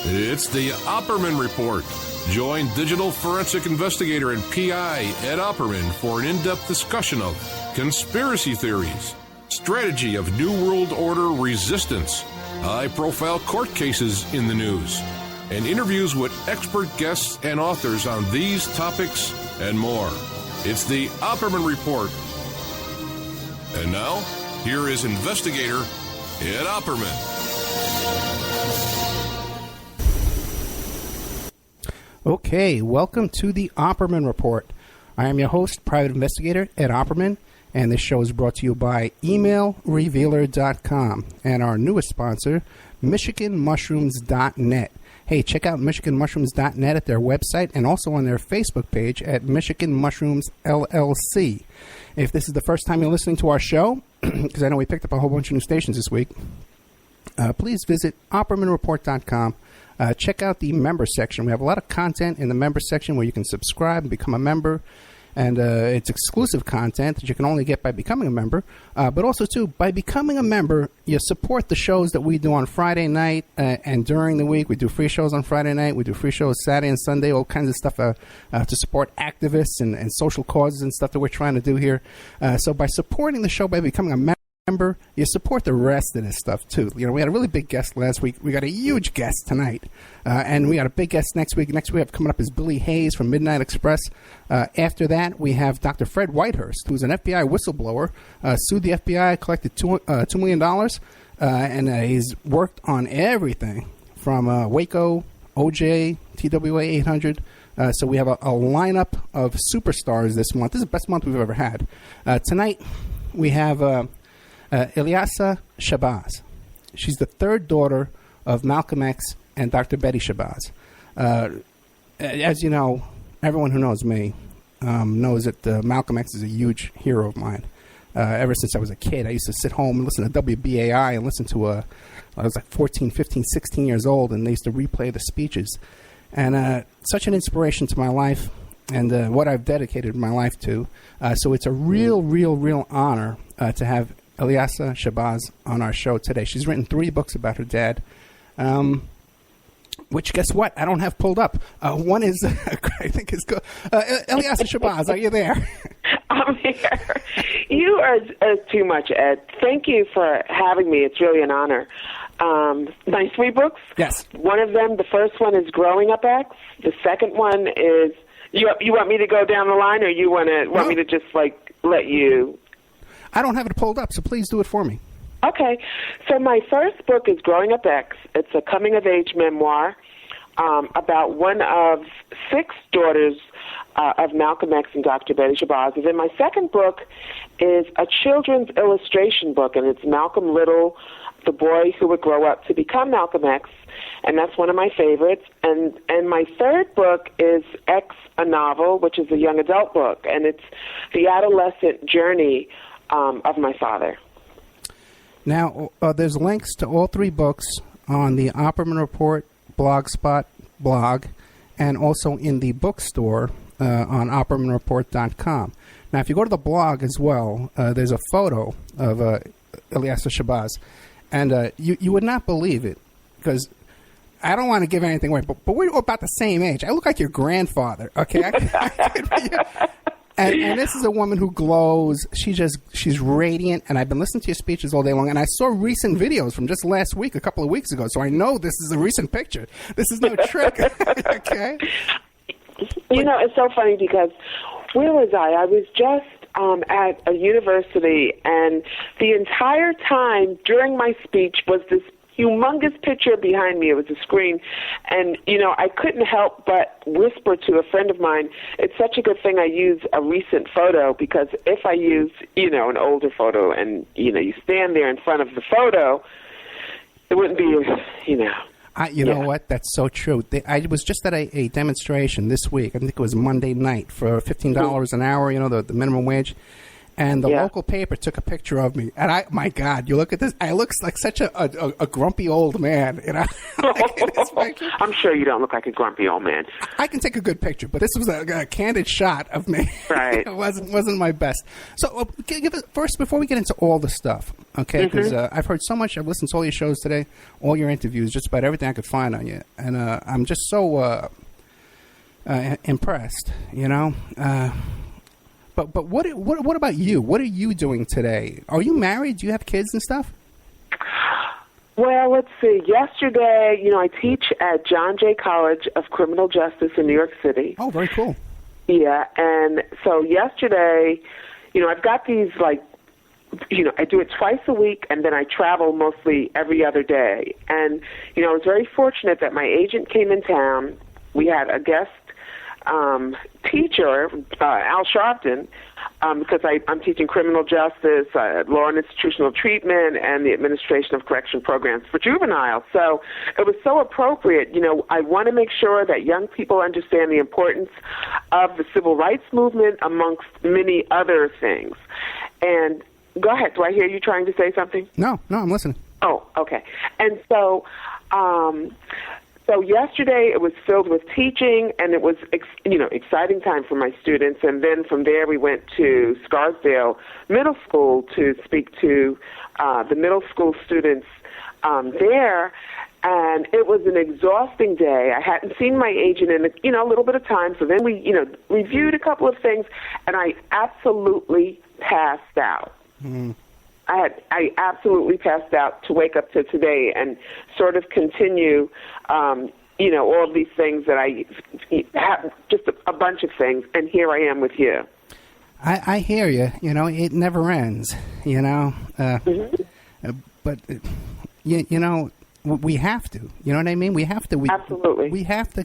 It's the Opperman Report. Join digital forensic investigator and PI Ed Opperman for an in-depth discussion of conspiracy theories, strategy of New World Order resistance, high-profile court cases in the news, and interviews with expert guests and authors on these topics and more. It's the Opperman Report. And now, here is investigator Ed Opperman. Okay, welcome to the Opperman Report. I am your host, private investigator Ed Opperman, and this show is brought to you by emailrevealer.com and our newest sponsor, michiganmushrooms.net. Hey, check out michiganmushrooms.net at their website and also on their Facebook page at Michigan Mushrooms LLC. If this is the first time you're listening to our show, because I know we picked up a whole bunch of new stations this week, please visit oppermanreport.com. Check out the member section. We have a lot of content in the member section where you can subscribe and become a member. And it's exclusive content that you can only get by becoming a member. But also, too, by becoming a member, you support the shows that we do on Friday night and during the week. We do free shows on Friday night. We do free shows Saturday and Sunday, all kinds of stuff to support activists and social causes and stuff that we're trying to do here. So by supporting the show, by becoming a member, you support the rest of this stuff, too. You know, we had a really big guest last week. We got a huge guest tonight. And we got a big guest next week. Next we have coming up is Billy Hayes from Midnight Express. After that, we have Dr. Fred Whitehurst, who's an FBI whistleblower, sued the FBI, collected $2 million, and he's worked on everything from Waco, OJ, TWA 800. So we have a lineup of superstars this month. This is the best month we've ever had. Tonight, we have ILYASAH Shabazz. She's the third daughter of Malcolm X and Dr. Betty Shabazz. As you know, everyone who knows me knows that Malcolm X is a huge hero of mine. Ever since I was a kid, I used to sit home and listen to WBAI and listen to I was like 14, 15, 16 years old, and they used to replay the speeches. And such an inspiration to my life and what I've dedicated my life to. So it's a real honor to have ILYASAH Shabazz on our show today. She's written 3 books about her dad, which, guess what, I don't have pulled up. One is, I think is good. ILYASAH Shabazz, are you there? I'm here. You are too much, Ed. Thank you for having me. It's really an honor. My 3 books? Yes. One of them, the first one is Growing Up X. The second one is, you want me to go down the line, or you want me to just, let you... I don't have it pulled up, so please do it for me. Okay. So my first book is Growing Up X. It's a coming-of-age memoir about one of 6 daughters of Malcolm X and Dr. Betty Shabazz. And then my second book is a children's illustration book, and it's Malcolm Little, the boy who would grow up to become Malcolm X, and that's one of my favorites. And my third book is X, a Novel, which is a young adult book, and it's the adolescent journey of my father. Now, there's links to all 3 books on the Opperman Report Blogspot blog and also in the bookstore on oppermanreport.com. Now, if you go to the blog as well, there's a photo of ILYASAH Shabazz, and you would not believe it, because I don't want to give anything away, but we're about the same age. I look like your grandfather, okay? And this is a woman who glows. She's radiant, and I've been listening to your speeches all day long, and I saw recent videos from just last week, a couple of weeks ago, so I know this is a recent picture. This is no trick, okay? You know, it's so funny because where was I? I was just at a university, and the entire time during my speech was this humongous picture behind me. It was a screen. And, I couldn't help but whisper to a friend of mine, it's such a good thing I use a recent photo, because if I use, an older photo and, you stand there in front of the photo, it wouldn't be, You know what? That's so true. I was just at a demonstration this week. I think it was Monday night for $15 an hour, the minimum wage. And the local paper took a picture of me, and my God, you look at this. I look like such a grumpy old man, you know. I'm sure you don't look like a grumpy old man. I can take a good picture, but this was a candid shot of me. Right. It wasn't my best. So give it first before we get into all the stuff, okay? Because I've heard so much. I've listened to all your shows today, all your interviews, just about everything I could find on you, and I'm just so impressed, you know. But what about you? What are you doing today? Are you married? Do you have kids and stuff? Well, let's see. Yesterday, I teach at John Jay College of Criminal Justice in New York City. Oh, very cool. Yeah, and so yesterday, I've got these, I do it twice a week, and then I travel mostly every other day. And, I was very fortunate that my agent came in town. We had a guest teacher, Al Sharpton, because I'm teaching criminal justice, law and institutional treatment, and the administration of correction programs for juveniles. So it was so appropriate. I want to make sure that young people understand the importance of the civil rights movement amongst many other things. And go ahead. Do I hear you trying to say something? No, I'm listening. Oh, okay. And so yesterday it was filled with teaching, and it was, exciting time for my students. And then from there we went to Scarsdale Middle School to speak to the middle school students there. And it was an exhausting day. I hadn't seen my agent in, a little bit of time. So then we, reviewed a couple of things, and I absolutely passed out. Mm-hmm. I absolutely passed out to wake up to today and sort of continue, all of these things that I have, just a bunch of things, and here I am with you. I hear you. It never ends, But, we have to. You know what I mean? We have to. Absolutely. We have to.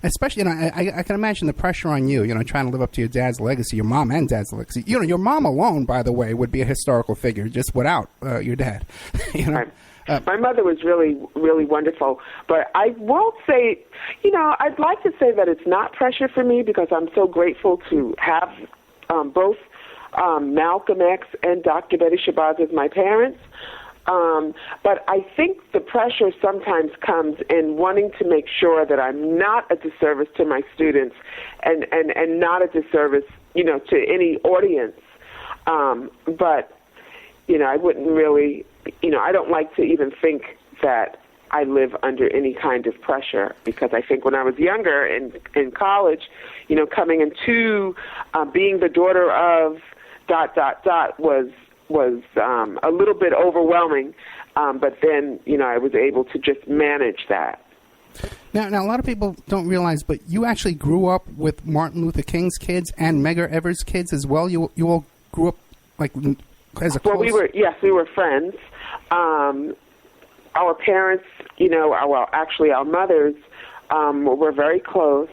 Especially, I can imagine the pressure on you, trying to live up to your dad's legacy, your mom and dad's legacy. Your mom alone, by the way, would be a historical figure just without your dad. Right. My mother was really, really wonderful. But I won't say, I'd like to say that it's not pressure for me because I'm so grateful to have both Malcolm X and Dr. Betty Shabazz as my parents. But I think the pressure sometimes comes in wanting to make sure that I'm not a disservice to my students and not a disservice, to any audience. But, I wouldn't really, I don't like to even think that I live under any kind of pressure because I think when I was younger in college, coming into being the daughter of ... was a little bit overwhelming, but then, I was able to just manage that. Now, a lot of people don't realize, but you actually grew up with Martin Luther King's kids and Medgar Evers' kids as well. You all grew up as a close... Well, we were friends. Our parents, our mothers were very close.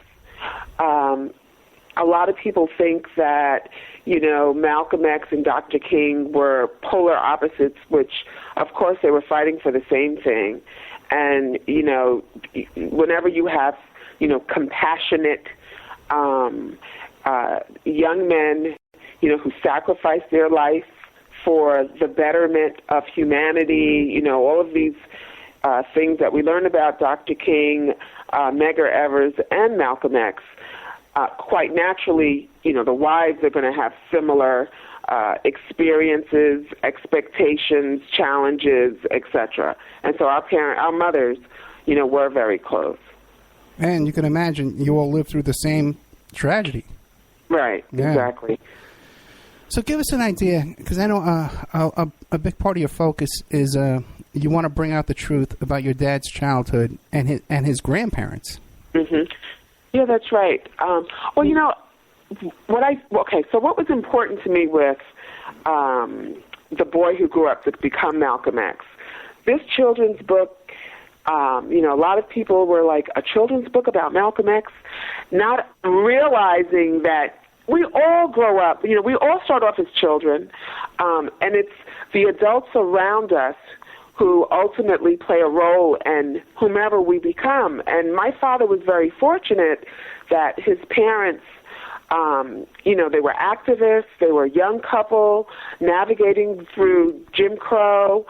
A lot of people think that, Malcolm X and Dr. King were polar opposites, which, of course, they were fighting for the same thing. And, whenever you have, compassionate young men, who sacrifice their life for the betterment of humanity, all of these things that we learn about Dr. King, Medgar Evers, and Malcolm X, quite naturally, the wives are going to have similar experiences, expectations, challenges, etc. And so our mothers, were very close. And you can imagine you all lived through the same tragedy. Right, yeah. Exactly. So give us an idea, because I know a big part of your focus is you want to bring out the truth about your dad's childhood and his grandparents. Mm-hmm. Yeah, that's right. So what was important to me with The Boy Who Grew Up to Become Malcolm X, this children's book, a lot of people were like, a children's book about Malcolm X, not realizing that we all grow up, we all start off as children, and it's the adults around us who ultimately play a role in whomever we become. And my father was very fortunate that his parents They were activists. They were a young couple navigating through Jim Crow,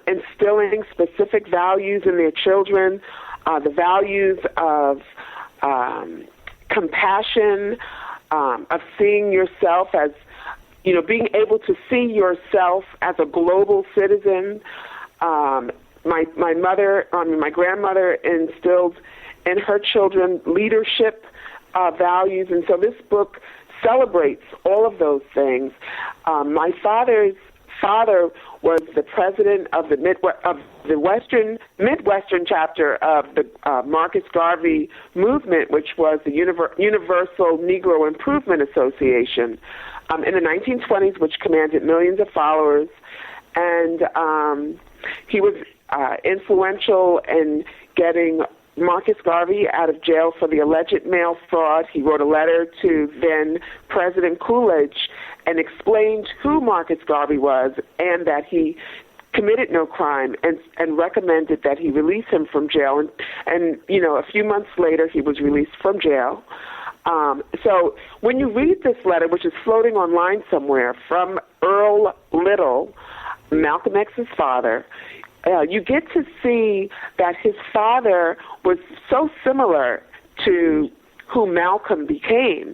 instilling specific values in their children, the values of compassion, of seeing yourself as, being able to see yourself as a global citizen. My grandmother instilled in her children leadership values, and so this book celebrates all of those things. My father's father was the president of the Midwestern chapter of the Marcus Garvey movement, which was the Universal Negro Improvement Association in the 1920s, which commanded millions of followers. And he was influential in getting Marcus Garvey out of jail for the alleged mail fraud. He wrote a letter to then President Coolidge and explained who Marcus Garvey was and that he committed no crime, and recommended that he release him from jail. And a few months later, he was released from jail. So when you read this letter, which is floating online somewhere, from Earl Little, Malcolm X's father, you get to see that his father was so similar to who Malcolm became.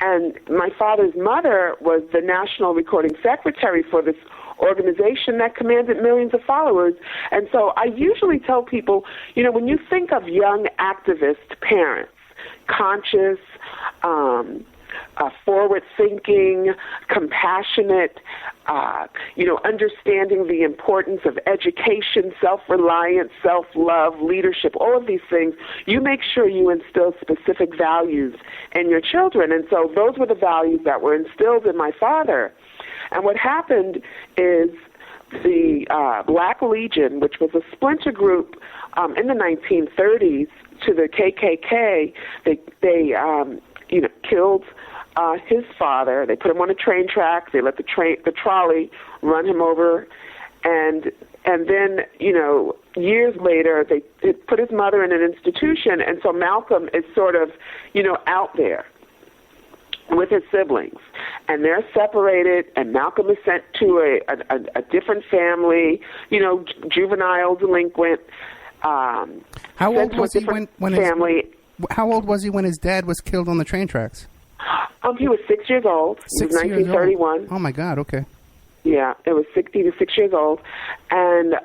And my father's mother was the national recording secretary for this organization that commanded millions of followers. And so I usually tell people, when you think of young activist parents, conscious, forward-thinking, compassionate, understanding the importance of education, self-reliance, self-love, leadership, all of these things, you make sure you instill specific values in your children. And so those were the values that were instilled in my father. And what happened is the Black Legion, which was a splinter group in the 1930s to the KKK, they killed his father. They put him on a train track. They let the trolley run him over, and then years later they put his mother in an institution, and so Malcolm is sort of out there with his siblings, and they're separated, and Malcolm is sent to a different family, juvenile delinquent. How old was he when family? How old was he when his dad was killed on the train tracks? He was 6 years old. It was 1931. Oh my God! Okay. Yeah, it was 60 to 6 years old, and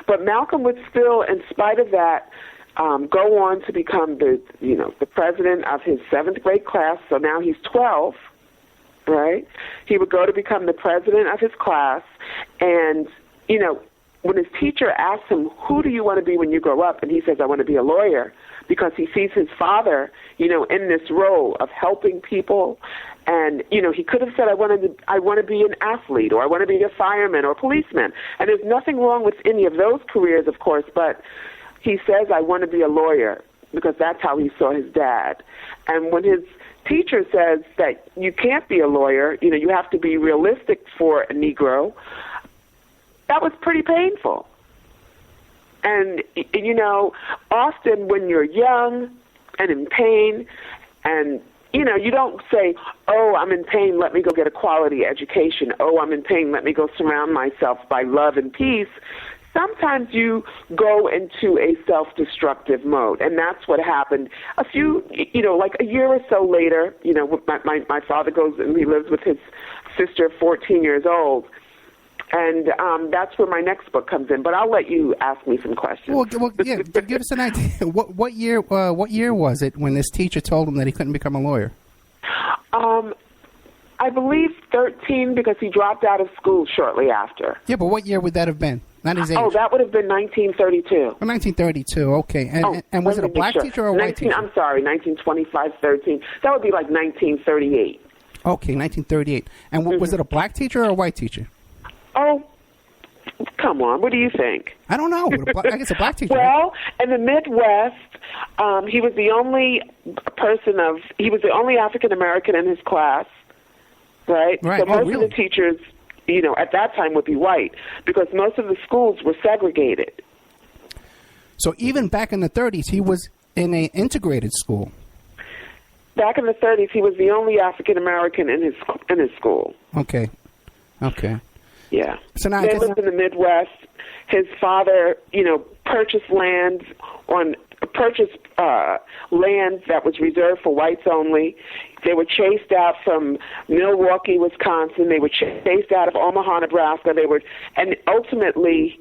but Malcolm would still, in spite of that, go on to become the president of his 7th grade class. So now he's 12, right? He would go to become the president of his class, and when his teacher asked him, "Who do you want to be when you grow up?" and he says, "I want to be a lawyer," because he sees his father, in this role of helping people. And, he could have said, I want to be an athlete, or I want to be a fireman or a policeman. And there's nothing wrong with any of those careers, of course, but he says, I want to be a lawyer, because that's how he saw his dad. And when his teacher says that you can't be a lawyer, you have to be realistic for a Negro, that was pretty painful. And, often when you're young and in pain, and, you don't say, oh, I'm in pain, let me go get a quality education. Oh, I'm in pain, let me go surround myself by love and peace. Sometimes you go into a self-destructive mode, and that's what happened. A year or so later, my father goes and he lives with his sister, 14 years old. And that's where my next book comes in. But I'll let you ask me some questions. Well, yeah, give us an idea. What year was it when this teacher told him that he couldn't become a lawyer? I believe 13, because he dropped out of school shortly after. Yeah, but what year would that have been? Not his age. Oh, that would have been 1932. Oh, 1932, okay. And was it a black teacher or a white teacher? I'm sorry, 1925, 13. That would be like 1938. Okay, 1938. And was it a black teacher or a white teacher? Oh, come on. What do you think? I don't know. I guess a black teacher. Well, in the Midwest, he was the only he was the only African-American in his class, right? Right. So most of the teachers, at that time would be white, because most of the schools were segregated. So even back in the 30s, he was in an integrated school. back in the 30s, he was the only African American in his school. Okay. Yeah. So now they lived in the Midwest. His father, purchased land that was reserved for whites only. They were chased out from Milwaukee, Wisconsin. They were chased out of Omaha, Nebraska. And ultimately,